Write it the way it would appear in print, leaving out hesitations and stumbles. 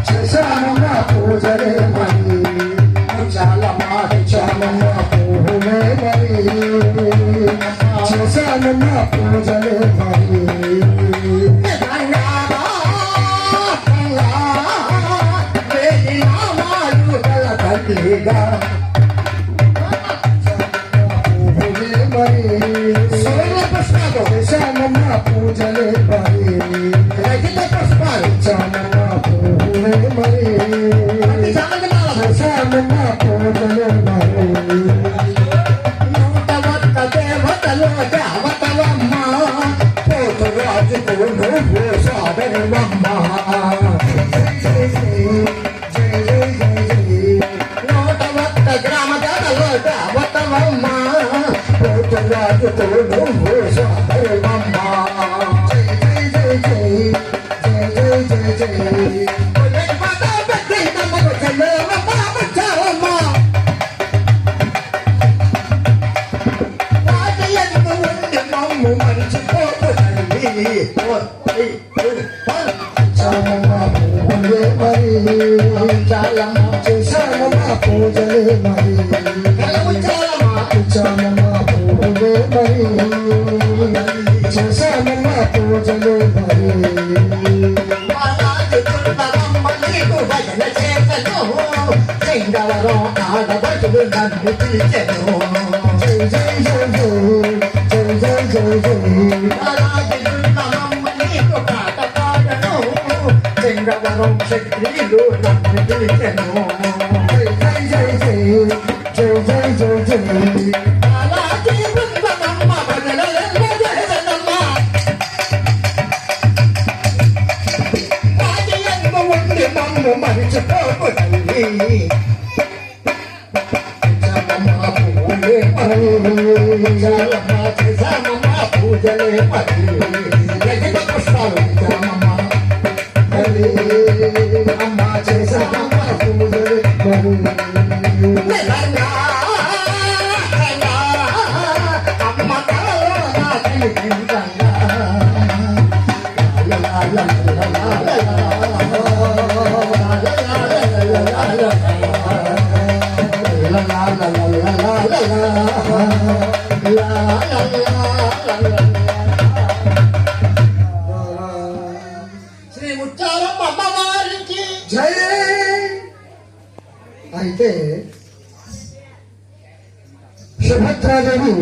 చేశామమ్మ పూజలే మరి చాలా మాట చాలమ్మ పూలే మరి చేశామమ్మ పూజలే మరి తల్లిగా పూలే మరి చేశామమ్మ పూజలే మరి దేవతలో దేవతలమ్మ పోతు రాజుకు నువ్వు సాదరమ్మ నూటవత్త గ్రామ దేవతలో దేవతలమ్మ పోతు రాజుకు నువ్వు సాదరమ్మ పూజలే మరి చేశామమ్మ పూజలే మరి చేశామమ్మ పూజలే మరి సింగవరం ఆడబడులు నన్ను పిలిచెను జై జై జై జై జై జై జై సింగవరం క్షత్రియులు నన్ను పిలిచెను జై జై జై జై జై జై జై మరిచిపోకు తల్లి చేశామమ్మ పూజలే మరి పుష్పాలు అమ్మ చేశామమ్మ పూజలే అమ్మ శ్రీ ముత్యాలమ్మ అమ్మవారికి జై. అయితే సుభద్రాదేవి